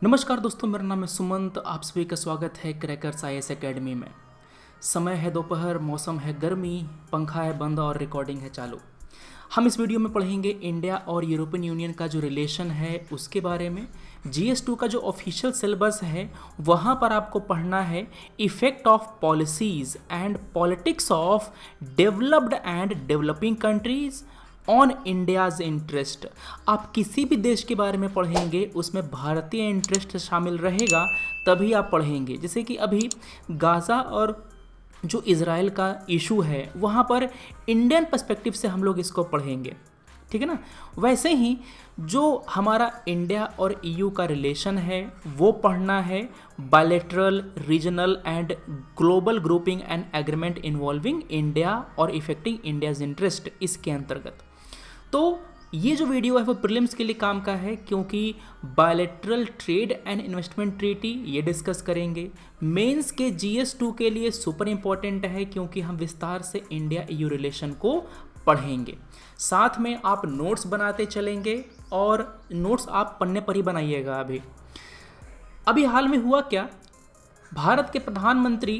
नमस्कार दोस्तों, मेरा नाम है सुमंत। आप सभी का स्वागत है क्रैकर्स आईएएस एकेडमी में। समय है दोपहर, मौसम है गर्मी, पंखा है बंद और रिकॉर्डिंग है चालू। हम इस वीडियो में पढ़ेंगे इंडिया और यूरोपियन यूनियन का जो रिलेशन है उसके बारे में। GS2 का जो ऑफिशियल सिलेबस है वहाँ पर आपको पढ़ना है effect of policies and politics of developed and developing countries on India's interest. आप किसी भी देश के बारे में पढ़ेंगे उसमें भारतीय इंटरेस्ट शामिल रहेगा तभी आप पढ़ेंगे। जैसे कि अभी गाज़ा और जो इज़राइल का इशू है वहाँ पर इंडियन पर्सपेक्टिव से हम लोग इसको पढ़ेंगे, ठीक है ना। वैसे ही जो हमारा इंडिया और EU का रिलेशन है वो पढ़ना है, bilateral, regional and global grouping and agreement involving India और इफेक्टिंग इंडियाज़ इंटरेस्ट, इसके अंतर्गत। तो ये जो वीडियो है वो प्रीलिम्स के लिए काम का है, क्योंकि bilateral trade and investment treaty ये डिस्कस करेंगे। मेंस के GS2 के लिए सुपर इंपॉर्टेंट है क्योंकि हम विस्तार से इंडिया EU रिलेशन को पढ़ेंगे। साथ में आप नोट्स बनाते चलेंगे और नोट्स आप पन्ने पर ही बनाइएगा। अभी हाल में हुआ क्या, भारत के प्रधानमंत्री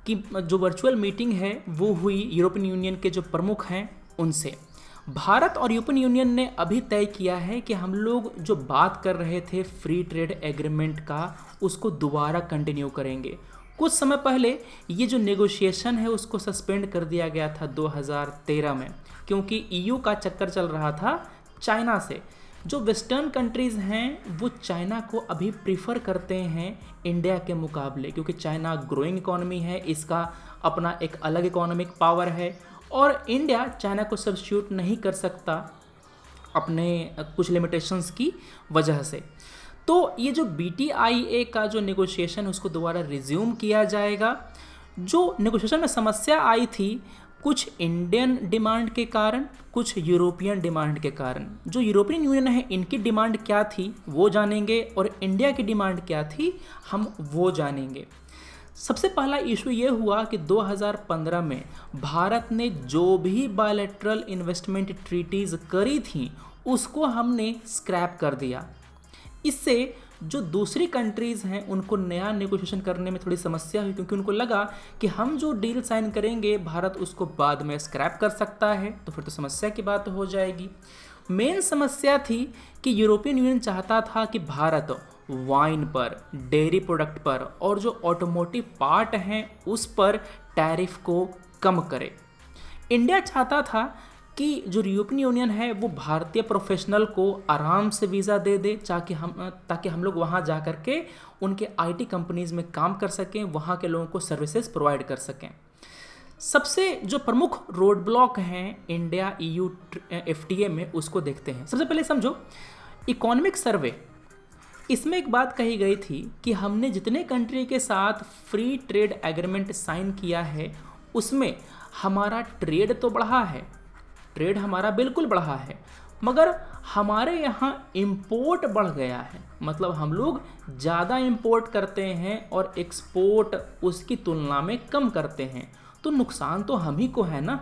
की जो वर्चुअल मीटिंग है वो हुई यूरोपियन यूनियन के जो प्रमुख हैं उनसे। भारत और यूरोपियन यूनियन ने अभी तय किया है कि हम लोग जो बात कर रहे थे फ्री ट्रेड एग्रीमेंट का उसको दोबारा कंटिन्यू करेंगे। कुछ समय पहले ये जो नेगोशिएशन है उसको सस्पेंड कर दिया गया था 2013 में, क्योंकि EU का चक्कर चल रहा था चाइना से। जो वेस्टर्न कंट्रीज़ हैं वो चाइना को अभी प्रीफर करते हैं इंडिया के मुकाबले, क्योंकि चाइना ग्रोइंग इकोनॉमी है, इसका अपना एक अलग इकोनॉमिक पावर है और इंडिया चाइना को सब्स्टिट्यूट नहीं कर सकता अपने कुछ लिमिटेशंस की वजह से। तो ये जो BTIA का जो नेगोशिएशन है उसको दोबारा रिज्यूम किया जाएगा। जो नेगोशिएशन में समस्या आई थी कुछ इंडियन डिमांड के कारण, कुछ यूरोपियन डिमांड के कारण। जो यूरोपियन यूनियन है इनकी डिमांड क्या थी वो जानेंगे और इंडिया की डिमांड क्या थी हम वो जानेंगे। सबसे पहला इशू ये हुआ कि 2015 में भारत ने जो भी बायलैटरल इन्वेस्टमेंट ट्रीटीज़ करी थी उसको हमने स्क्रैप कर दिया। इससे जो दूसरी कंट्रीज़ हैं उनको नया नेगोशिएशन करने में थोड़ी समस्या हुई, क्योंकि उनको लगा कि हम जो डील साइन करेंगे भारत उसको बाद में स्क्रैप कर सकता है, तो फिर तो समस्या की बात हो जाएगी। मेन समस्या थी कि यूरोपियन यूनियन चाहता था कि भारत वाइन पर, डेयरी प्रोडक्ट पर और जो ऑटोमोटिव पार्ट हैं उस पर टैरिफ को कम करे। इंडिया चाहता था कि जो यूरोपियन यूनियन है वो भारतीय प्रोफेशनल को आराम से वीज़ा दे दे ताकि हम लोग वहाँ जा कर के उनके IT कंपनीज़ में काम कर सकें, वहाँ के लोगों को सर्विसेज प्रोवाइड कर सकें। सबसे जो प्रमुख रोड ब्लॉक हैं इंडिया EU FTA में उसको देखते हैं। सबसे पहले समझो इकोनॉमिक सर्वे, इसमें एक बात कही गई थी कि हमने जितने कंट्री के साथ फ्री ट्रेड एग्रीमेंट साइन किया है उसमें हमारा ट्रेड तो बढ़ा है, ट्रेड हमारा बिल्कुल बढ़ा है, मगर हमारे यहाँ इंपोर्ट बढ़ गया है। मतलब हम लोग ज़्यादा इंपोर्ट करते हैं और एक्सपोर्ट उसकी तुलना में कम करते हैं, तो नुकसान तो हम ही को है ना,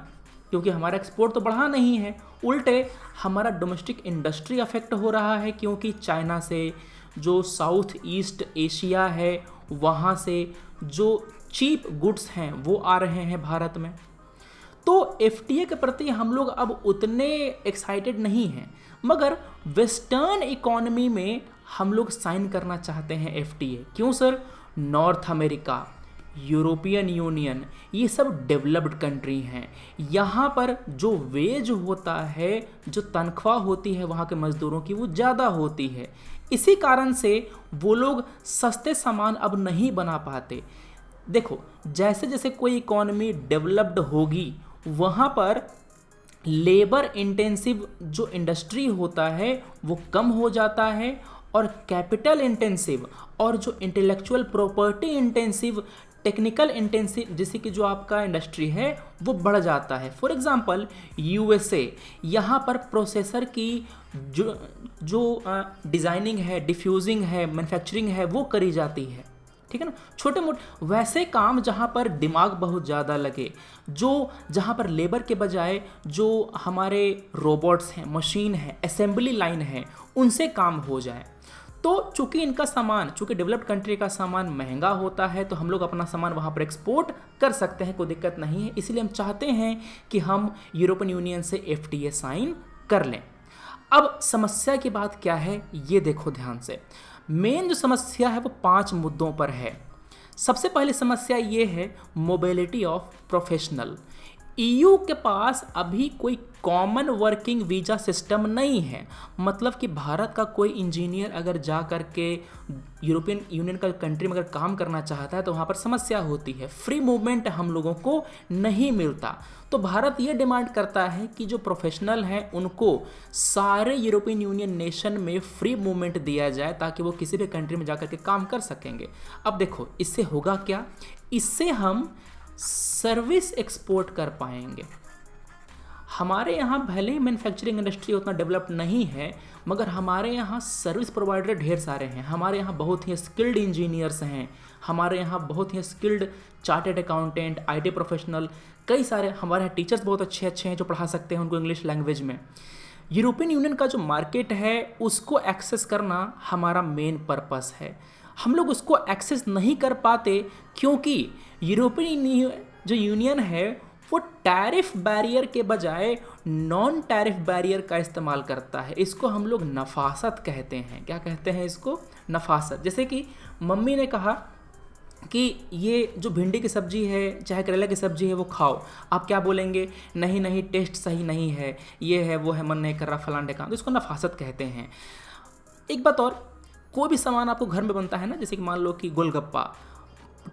क्योंकि हमारा एक्सपोर्ट तो बढ़ा नहीं है, उल्टे हमारा डोमेस्टिक इंडस्ट्री अफेक्ट हो रहा है, क्योंकि चाइना से जो साउथ ईस्ट एशिया है वहाँ से जो चीप गुड्स हैं वो आ रहे हैं भारत में। तो FTA के प्रति हम लोग अब उतने एक्साइटेड नहीं हैं, मगर वेस्टर्न इकोनॉमी में हम लोग साइन करना चाहते हैं FTA। क्यों sir? North America, European union, ये सब डेवलप्ड कंट्री हैं। यहाँ पर जो वेज होता है, जो तनख्वाह होती है वहाँ के मज़दूरों की वो ज़्यादा होती है। इसी कारण से वो लोग सस्ते सामान अब नहीं बना पाते। देखो, जैसे जैसे कोई इकोनॉमी डेवलप्ड होगी वहाँ पर लेबर इंटेंसिव जो इंडस्ट्री होता है वो कम हो जाता है और कैपिटल इंटेंसिव और जो intellectual property intensive, technical intensive जैसे कि जो आपका इंडस्ट्री है वो बढ़ जाता है। फॉर एग्जांपल USA, यहाँ पर प्रोसेसर की जो डिज़ाइनिंग है, डिफ्यूजिंग है, मैन्युफैक्चरिंग है वो करी जाती है, ठीक है ना। छोटे मोटे वैसे काम जहाँ पर दिमाग बहुत ज़्यादा लगे, जहाँ पर लेबर के बजाय जो हमारे रोबोट्स हैं, मशीन है, असेंबली लाइन है, उनसे काम हो जाए, तो चूंकि इनका सामान, चूंकि डेवलप्ड कंट्री का सामान महंगा होता है, तो हम लोग अपना सामान वहाँ पर एक्सपोर्ट कर सकते हैं, कोई दिक्कत नहीं है। इसलिए हम चाहते हैं कि हम यूरोपियन यूनियन से FTA साइन कर लें। अब समस्या की बात क्या है ये देखो ध्यान से। मेन जो समस्या है वो 5 मुद्दों पर है। सबसे पहली समस्या ये है मोबिलिटी ऑफ प्रोफेशनल। EU के पास अभी कोई कॉमन वर्किंग वीज़ा सिस्टम नहीं है। मतलब कि भारत का कोई इंजीनियर अगर जा कर के यूरोपियन यूनियन का कंट्री में अगर काम करना चाहता है तो वहाँ पर समस्या होती है, फ्री मूवमेंट हम लोगों को नहीं मिलता। तो भारत ये डिमांड करता है कि जो प्रोफेशनल हैं उनको सारे यूरोपियन यूनियन नेशन में फ्री मूवमेंट दिया जाए ताकि वो किसी भी कंट्री में जा कर के काम कर सकेंगे। अब देखो इससे होगा क्या, इससे हम सर्विस एक्सपोर्ट कर पाएंगे। हमारे यहाँ भले ही मैन्युफैक्चरिंग इंडस्ट्री उतना डेवलप्ड नहीं है, मगर हमारे यहाँ सर्विस प्रोवाइडर ढेर सारे हैं। हमारे यहाँ बहुत ही स्किल्ड इंजीनियर्स हैं, हमारे यहाँ बहुत ही skilled chartered accountant, IT professional, कई सारे हमारे यहाँ टीचर्स बहुत अच्छे अच्छे हैं जो पढ़ा सकते हैं उनको इंग्लिश लैंग्वेज में। यूरोपियन यूनियन का जो मार्केट है उसको एक्सेस करना हमारा मेन पर्पस है। हम लोग उसको एक्सेस नहीं कर पाते क्योंकि यूरोपियन जो यूनियन है वो टैरिफ बैरियर के बजाय नॉन टैरिफ बैरियर का इस्तेमाल करता है। इसको हम लोग नफासत कहते हैं। क्या कहते हैं इसको? नफासत। जैसे कि मम्मी ने कहा कि ये जो भिंडी की सब्ज़ी है चाहे करेला की सब्ज़ी है वो खाओ, आप क्या बोलेंगे? नहीं नहीं टेस्ट सही नहीं है, ये है वो है, मन नहीं कर रहा, फलान ढेकान। तो इसको नफासत कहते हैं। एक बात और, कोई भी सामान आपको घर में बनता है ना, जैसे कि मान लो कि गोलगप्पा,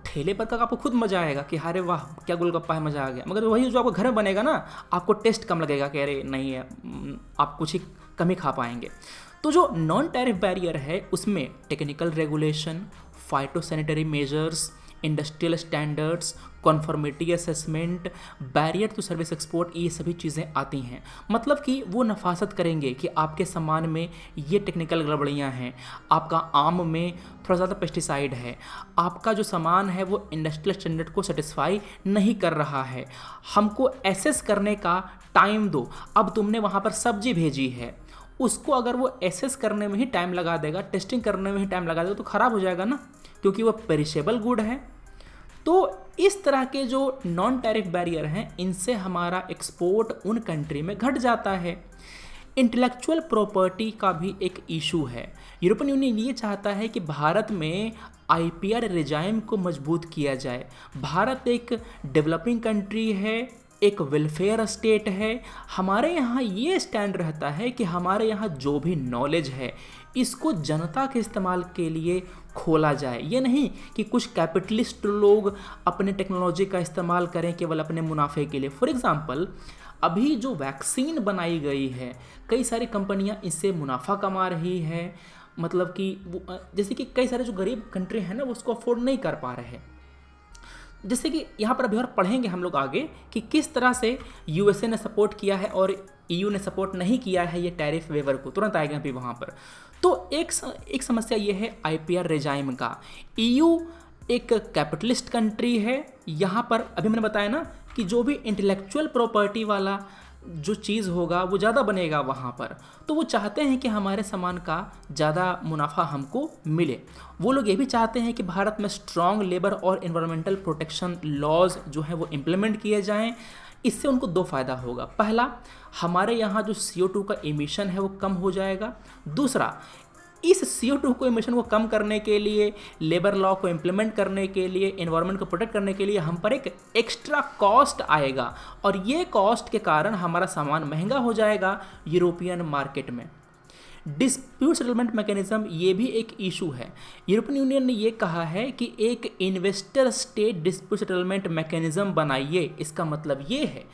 ठेले पर का आपको खुद मजा आएगा कि अरे वाह क्या गोलगप्पा है, मज़ा आ गया। मगर वही जो आपको घर में बनेगा ना, आपको टेस्ट कम लगेगा कि अरे नहीं है, आप कुछ ही कम ही खा पाएंगे। तो जो नॉन टैरिफ बैरियर है उसमें technical regulation, phytosanitary measures, industrial standards, conformity assessment, barrier to service export, ये सभी चीज़ें आती हैं। मतलब कि वो नफासत करेंगे कि आपके सामान में ये टेक्निकल गड़बड़ियाँ हैं, आपका आम में थोड़ा ज़्यादा पेस्टिसाइड है, आपका जो सामान है वो इंडस्ट्रियल स्टैंडर्ड को सेटिस्फाई नहीं कर रहा है, हमको एसेस करने का टाइम दो। अब तुमने वहाँ पर सब्जी भेजी है, उसको अगर वो एसेस करने में ही टाइम लगा देगा, टेस्टिंग करने में ही टाइम लगा देगा, तो ख़राब हो जाएगा ना, क्योंकि वो पेरिशेबल गुड है। तो इस तरह के जो नॉन टैरिफ बैरियर हैं इनसे हमारा एक्सपोर्ट उन कंट्री में घट जाता है। इंटेलेक्चुअल प्रॉपर्टी का भी एक इशू है। यूरोपियन यूनियन ये चाहता है कि भारत में IPR रिजाइम को मजबूत किया जाए। भारत एक डेवलपिंग कंट्री है, एक वेलफेयर स्टेट है। हमारे यहाँ ये स्टैंड रहता है कि हमारे यहाँ जो भी नॉलेज है इसको जनता के इस्तेमाल के लिए खोला जाए। ये नहीं कि कुछ कैपिटलिस्ट लोग अपने टेक्नोलॉजी का इस्तेमाल करें केवल अपने मुनाफे के लिए। फॉर एग्जांपल, अभी जो वैक्सीन बनाई गई है, कई सारी कंपनियां इससे मुनाफा कमा रही है। मतलब कि जैसे कि कई सारे जो गरीब कंट्री हैं ना वो उसको अफोर्ड नहीं कर पा रहे हैं। जैसे कि यहाँ पर अभी और पढ़ेंगे हम लोग आगे कि किस तरह से USA ने सपोर्ट किया है और EU ने सपोर्ट नहीं किया है ये टैरिफ वेवर को, तुरंत आएगा अभी वहाँ पर। तो एक समस्या ये है IPR रेजाइम का। EU एक कैपिटलिस्ट कंट्री है, यहाँ पर अभी मैंने बताया ना कि जो भी इंटेलेक्चुअल प्रॉपर्टी वाला जो चीज़ होगा वो ज़्यादा बनेगा वहाँ पर। तो वो चाहते हैं कि हमारे सामान का ज़्यादा मुनाफा हमको मिले। वो लोग ये भी चाहते हैं कि भारत में स्ट्रॉन्ग लेबर और एनवायरमेंटल प्रोटेक्शन लॉज जो हैं वो इम्प्लीमेंट किए जाएं। इससे उनको 2 फ़ायदा होगा। पहला, हमारे यहाँ जो CO2 का एमिशन है वो कम हो जाएगा। दूसरा, इस CO2 को एमिशन को कम करने के लिए, लेबर लॉ को इम्प्लीमेंट करने के लिए, एनवायरनमेंट को प्रोटेक्ट करने के लिए हम पर एक एक्स्ट्रा कॉस्ट आएगा और ये कॉस्ट के कारण हमारा सामान महंगा हो जाएगा यूरोपियन मार्केट में। डिस्प्यूट सेटलमेंट मैकेनिज्म ये भी एक इशू है। यूरोपियन यूनियन ने ये कहा है कि एक investor state dispute settlement mechanism बनाइए। इसका मतलब ये है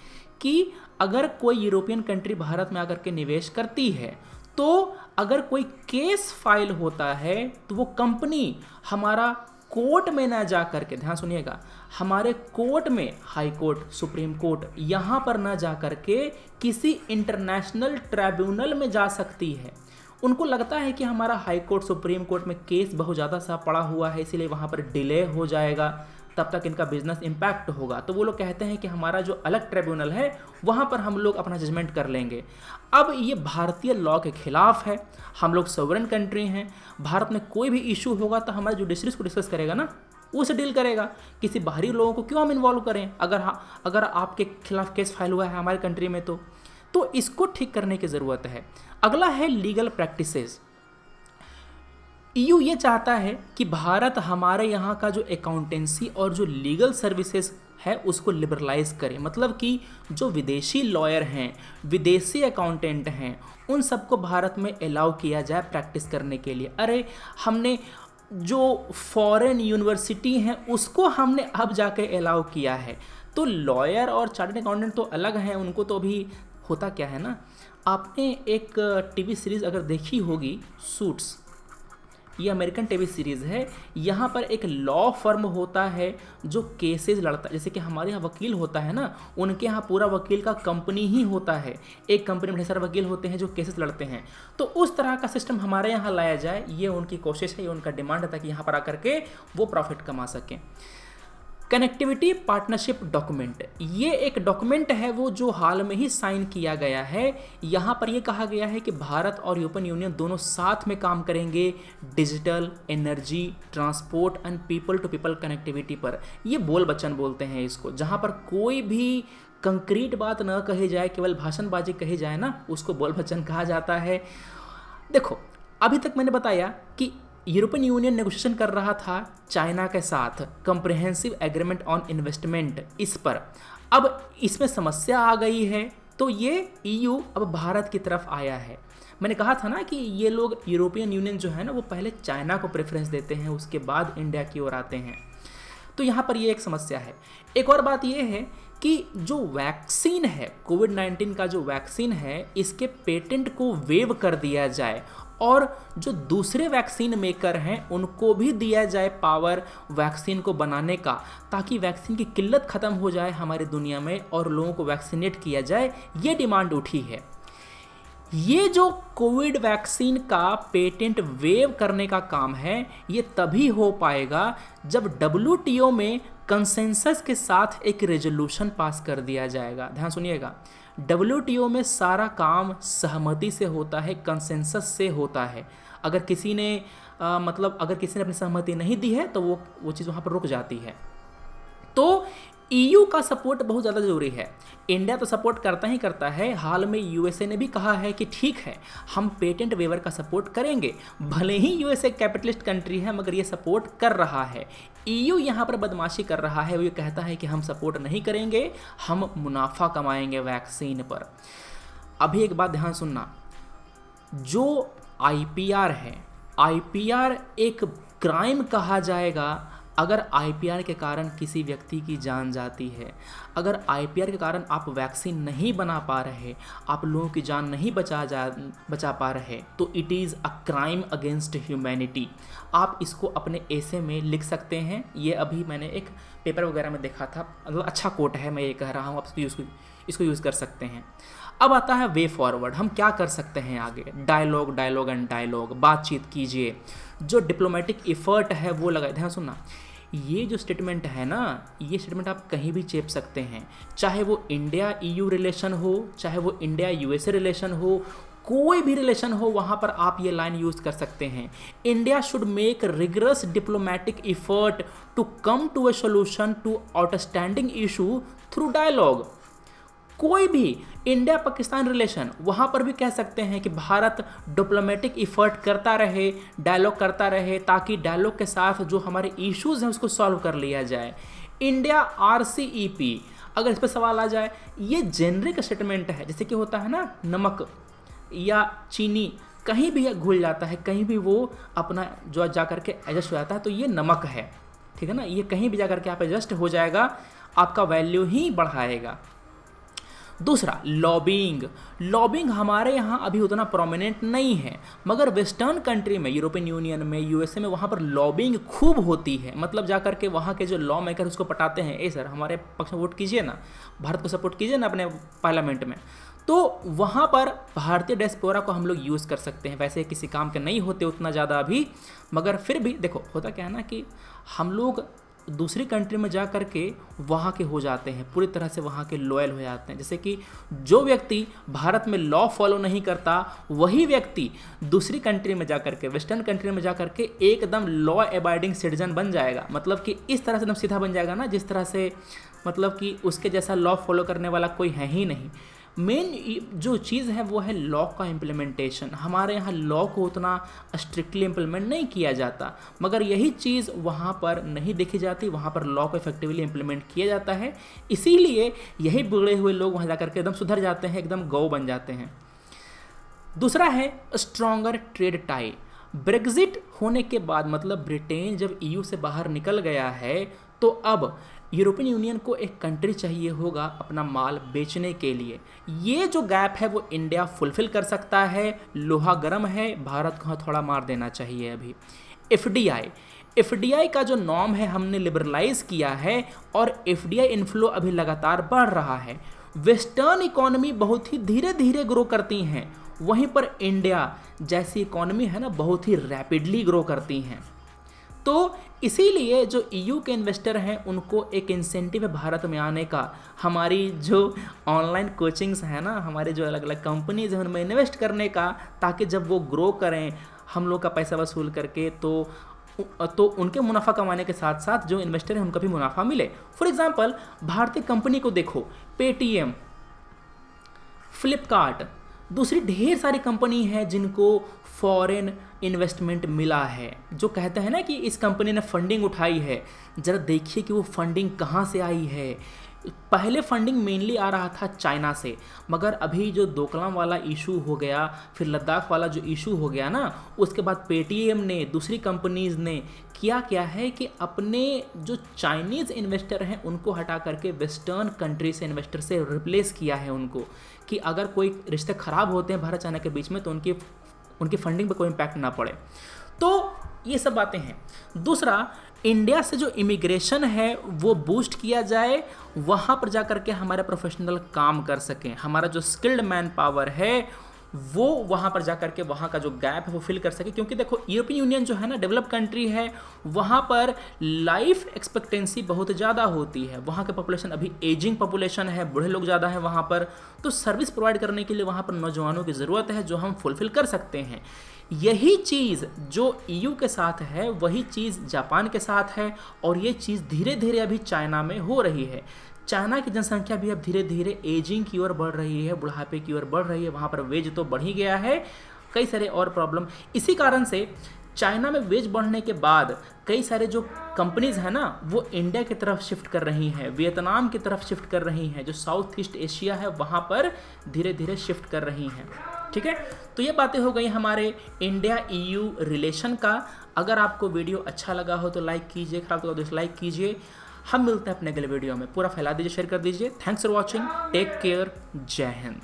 कि अगर कोई यूरोपियन कंट्री भारत में आकर के निवेश करती है तो अगर कोई केस फाइल होता है तो वो कंपनी हमारा कोर्ट में ना जा करके, ध्यान सुनिएगा, हमारे कोर्ट में, हाई कोर्ट, सुप्रीम कोर्ट, यहाँ पर ना जा करके किसी इंटरनेशनल ट्राइब्यूनल में जा सकती है। उनको लगता है कि हमारा हाई कोर्ट, सुप्रीम कोर्ट में केस बहुत ज़्यादा सा पड़ा हुआ है, इसीलिए वहाँ पर डिले हो जाएगा। तब तक इनका बिजनेस इम्पैक्ट होगा। तो वो लोग कहते हैं कि हमारा जो अलग ट्रिब्यूनल है वहाँ पर हम लोग अपना जजमेंट कर लेंगे। अब ये भारतीय लॉ के खिलाफ है, हम लोग सोवरेन कंट्री हैं, भारत में कोई भी इशू होगा तो हमारा जुडिशरी उसको डिस्कस करेगा ना, उसे डील करेगा। किसी बाहरी लोगों को क्यों हम इन्वॉल्व करें अगर आपके खिलाफ केस फाइल हुआ है हमारे कंट्री में तो इसको ठीक करने की ज़रूरत है। अगला है लीगल प्रैक्टिसेस। ईयू ये चाहता है कि भारत हमारे यहाँ का जो अकाउंटेंसी और जो लीगल सर्विसेज है उसको लिबरलाइज करे, मतलब कि जो विदेशी लॉयर हैं, विदेशी अकाउंटेंट हैं, उन सबको भारत में अलाउ किया जाए प्रैक्टिस करने के लिए। अरे हमने जो फॉरेन यूनिवर्सिटी हैं उसको हमने अब जाके अलाउ किया है, तो लॉयर और चार्टर्ड अकाउंटेंट तो अलग हैं, उनको तो अभी होता क्या है ना, आपने एक टीवी सीरीज़ अगर देखी होगी सूट्स, ये अमेरिकन टीवी सीरीज़ है। यहाँ पर एक लॉ फर्म होता है जो केसेस लड़ता है, जैसे कि हमारे यहाँ वकील होता है ना, उनके यहाँ पूरा वकील का कंपनी ही होता है, एक कंपनी में ढेर सारे वकील होते हैं जो केसेस लड़ते हैं। तो उस तरह का सिस्टम हमारे यहाँ लाया जाए, ये उनकी कोशिश है, ये उनका डिमांड है, ताकि यहाँ पर आकर के वो प्रॉफिट कमा सकें। कनेक्टिविटी पार्टनरशिप डॉक्यूमेंट, ये एक डॉक्यूमेंट है वो जो हाल में ही साइन किया गया है। यहाँ पर ये कहा गया है कि भारत और यूरोपियन यूनियन दोनों साथ में काम करेंगे digital, energy, transport and people to people connectivity पर। ये बोल बच्चन बोलते हैं इसको, जहाँ पर कोई भी कंक्रीट बात न कही जाए, केवल भाषणबाजी कही जाए ना, उसको बोल बच्चन कहा जाता है। देखो, अभी तक मैंने बताया कि यूरोपियन यूनियन नेगोशिएशन कर रहा था चाइना के साथ कंप्रिहेंसिव एग्रीमेंट ऑन इन्वेस्टमेंट, इस पर अब इसमें समस्या आ गई है, तो ये ईयू अब भारत की तरफ आया है। मैंने कहा था ना कि ये लोग यूरोपियन यूनियन जो है ना वो पहले चाइना को प्रेफरेंस देते हैं, उसके बाद इंडिया की ओर आते हैं। तो यहाँ पर ये एक समस्या है। एक और बात ये है कि जो वैक्सीन है, कोविड-19 का जो वैक्सीन है, इसके पेटेंट को वेव कर दिया जाए और जो दूसरे वैक्सीन मेकर हैं उनको भी दिया जाए पावर वैक्सीन को बनाने का, ताकि वैक्सीन की किल्लत ख़त्म हो जाए हमारी दुनिया में और लोगों को वैक्सीनेट किया जाए। ये डिमांड उठी है। ये जो कोविड वैक्सीन का पेटेंट वेव करने का काम है, ये तभी हो पाएगा जब WTO में कंसेंसस के साथ एक रेजोल्यूशन पास कर दिया जाएगा। ध्यान सुनिएगा, WTO में सारा काम सहमति से होता है, कंसेंसस से होता है। अगर किसी ने अगर किसी ने अपनी सहमति नहीं दी है तो वो चीज़ वहाँ पर रुक जाती है। तो EU का सपोर्ट बहुत ज़्यादा ज़रूरी है। इंडिया तो सपोर्ट करता ही करता है, हाल में USA ने भी कहा है कि ठीक है हम पेटेंट वेवर का सपोर्ट करेंगे। भले ही USA कैपिटलिस्ट कंट्री है मगर ये सपोर्ट कर रहा है। EU यहाँ पर बदमाशी कर रहा है, वो ये कहता है कि हम सपोर्ट नहीं करेंगे, हम मुनाफा कमाएंगे वैक्सीन पर। अभी एक बात ध्यान सुनना, जो IPR है, IPR एक क्राइम कहा जाएगा अगर IPR के कारण किसी व्यक्ति की जान जाती है। अगर IPR के कारण आप वैक्सीन नहीं बना पा रहे, आप लोगों की जान नहीं बचा पा रहे, तो it is a crime against humanity. आप इसको अपने एसे में लिख सकते हैं। ये अभी मैंने एक पेपर वगैरह में देखा था, मतलब अच्छा कोट है, मैं ये कह रहा हूँ, आप इसको यूज़ कर सकते हैं। अब आता है वे फॉरवर्ड, हम क्या कर सकते हैं आगे। डायलॉग एंड डायलॉग, बातचीत कीजिए, जो डिप्लोमेटिक एफर्ट है वो लगाए। ध्यान सुनना, ये जो स्टेटमेंट है ना, ये स्टेटमेंट आप कहीं भी चेप सकते हैं, चाहे वो इंडिया EU रिलेशन हो, चाहे वो इंडिया USA रिलेशन हो, कोई भी रिलेशन हो, वहाँ पर आप ये लाइन यूज़ कर सकते हैं। India should make rigorous diplomatic effort to come to a solution to outstanding issue through dialogue. कोई भी इंडिया पाकिस्तान रिलेशन, वहाँ पर भी कह सकते हैं कि भारत डिप्लोमेटिक एफर्ट करता रहे, डायलॉग करता रहे, ताकि डायलॉग के साथ जो हमारे इश्यूज़ हैं उसको सॉल्व कर लिया जाए। इंडिया RCEP, अगर इस पर सवाल आ जाए, ये जेनरिक स्टेटमेंट है, जैसे कि होता है ना नमक या चीनी, कहीं भी घुल जाता है, कहीं भी वो अपना जो जा करके एडजस्ट हो जाता है, तो ये नमक है, ठीक है ना। ये कहीं भी जा करके आप एडजस्ट हो जाएगा, आपका वैल्यू ही बढ़ाएगा। दूसरा, लॉबिंग हमारे यहाँ अभी उतना प्रोमिनेंट नहीं है, मगर वेस्टर्न कंट्री में, यूरोपियन यूनियन में, USA में, वहाँ पर लॉबिंग खूब होती है। मतलब जा करके वहाँ के जो लॉ मेकर उसको पटाते हैं, ए सर हमारे पक्ष में वोट कीजिए ना, भारत को सपोर्ट कीजिए ना अपने पार्लियामेंट में। तो वहाँ पर भारतीय डायस्पोरा को हम लोग यूज़ कर सकते हैं। वैसे किसी काम के नहीं होते उतना ज़्यादा अभी, मगर फिर भी देखो होता क्या है ना कि हम लोग दूसरी कंट्री में जा कर के वहाँ के हो जाते हैं, पूरी तरह से वहाँ के लॉयल हो जाते हैं। जैसे कि जो व्यक्ति भारत में लॉ फॉलो नहीं करता वही व्यक्ति दूसरी कंट्री में जा कर के, वेस्टर्न कंट्री में जा कर के एकदम लॉ अबाइडिंग सिटीजन बन जाएगा। मतलब कि इस तरह से एकदम सीधा बन जाएगा ना, जिस तरह से मतलब कि उसके जैसा लॉ फॉलो करने वाला कोई है ही नहीं। मेन जो चीज़ है वो है लॉ का इम्प्लीमेंटेशन। हमारे यहाँ लॉ को उतना स्ट्रिक्टली इम्प्लीमेंट नहीं किया जाता, मगर यही चीज़ वहाँ पर नहीं देखी जाती, वहाँ पर लॉ को इफेक्टिवली इम्प्लीमेंट किया जाता है। इसीलिए यही बिगड़े हुए लोग वहाँ जाकर के एकदम सुधर जाते हैं, एकदम गौ बन जाते हैं। दूसरा है स्ट्रॉन्गर ट्रेड टाई। ब्रेग्जिट होने के बाद, मतलब ब्रिटेन जब ईयू से बाहर निकल गया है, तो अब यूरोपियन यूनियन को एक कंट्री चाहिए होगा अपना माल बेचने के लिए। ये जो गैप है वो इंडिया फुलफिल कर सकता है। लोहा गर्म है, भारत को थोड़ा मार देना चाहिए अभी। एफडीआई का जो नॉर्म है हमने लिबरलाइज किया है और एफडीआई इनफ्लो अभी लगातार बढ़ रहा है। वेस्टर्न इकोनॉमी बहुत ही धीरे धीरे ग्रो करती हैं, वहीं पर इंडिया जैसी इकोनॉमी है ना बहुत ही रैपिडली ग्रो करती हैं। तो इसीलिए जो ईयू के इन्वेस्टर हैं उनको एक इंसेंटिव है भारत में आने का। हमारी जो ऑनलाइन कोचिंग्स हैं ना, हमारे जो अलग अलग कंपनीज हैं उनमें इन्वेस्ट करने का, ताकि जब वो ग्रो करें हम लोग का पैसा वसूल करके, तो उनके मुनाफा कमाने के साथ साथ जो इन्वेस्टर हैं उनका भी मुनाफा मिले। फॉर एग्जांपल भारतीय कंपनी को देखो, पेटीएम, फ्लिपकार्ट, दूसरी ढेर सारी कंपनी है जिनको फॉरेन इन्वेस्टमेंट मिला है। जो कहते हैं ना कि इस कंपनी ने फंडिंग उठाई है, ज़रा देखिए कि वो फंडिंग कहाँ से आई है। पहले फंडिंग मेनली आ रहा था चाइना से, मगर अभी जो डोकलाम वाला इशू हो गया, फिर लद्दाख वाला जो इशू हो गया ना, उसके बाद पेटीएम ने, दूसरी कंपनीज ने किया क्या है कि अपने जो चाइनीज़ इन्वेस्टर हैं उनको हटा करके वेस्टर्न कंट्री से इन्वेस्टर से रिप्लेस किया है उनको, कि अगर कोई रिश्ते ख़राब होते हैं भारत चाइना के बीच में तो उनकी फंडिंग पर कोई इम्पैक्ट ना पड़े। तो ये सब बातें हैं। दूसरा, इंडिया से जो इमिग्रेशन है वो बूस्ट किया जाए, वहाँ पर जा कर के हमारे प्रोफेशनल काम कर सकें। हमारा जो स्किल्ड मैन पावर है वो वहाँ पर जा कर के वहाँ का जो गैप है वो फिल कर सके। क्योंकि देखो यूरोपियन यूनियन जो है ना डेवलप कंट्री है, वहाँ पर लाइफ एक्सपेक्टेंसी बहुत ज़्यादा होती है। वहाँ के पॉपुलेशन अभी एजिंग पॉपुलेशन है, बूढ़े लोग ज़्यादा हैं वहाँ पर। तो सर्विस प्रोवाइड करने के लिए वहाँ पर नौजवानों की ज़रूरत है, जो हम फुलफिल कर सकते हैं। यही चीज़ जो ईयू के साथ है वही चीज़ जापान के साथ है, और ये चीज़ धीरे धीरे अभी चाइना में हो रही है। चाइना की जनसंख्या भी अब धीरे धीरे एजिंग की ओर बढ़ रही है, बुढ़ापे की ओर बढ़ रही है। वहाँ पर वेज तो बढ़ ही गया है, कई सारे और प्रॉब्लम। इसी कारण से चाइना में वेज बढ़ने के बाद कई सारे जो कंपनीज हैं ना वो इंडिया की तरफ शिफ्ट कर रही हैं, वियतनाम की तरफ शिफ्ट कर रही हैं, जो साउथ ईस्ट एशिया है वहाँ पर धीरे धीरे शिफ्ट कर रही हैं। ठीक है, तो ये बातें हो गई हमारे इंडिया ईयू रिलेशन का। अगर आपको वीडियो अच्छा लगा हो तो लाइक कीजिए, खराब लगा तो डिसलाइक कीजिए। हम मिलते हैं अपने अगले वीडियो में। पूरा फैला दीजिए, शेयर कर दीजिए। Thanks for watching, take care, Jai Hind.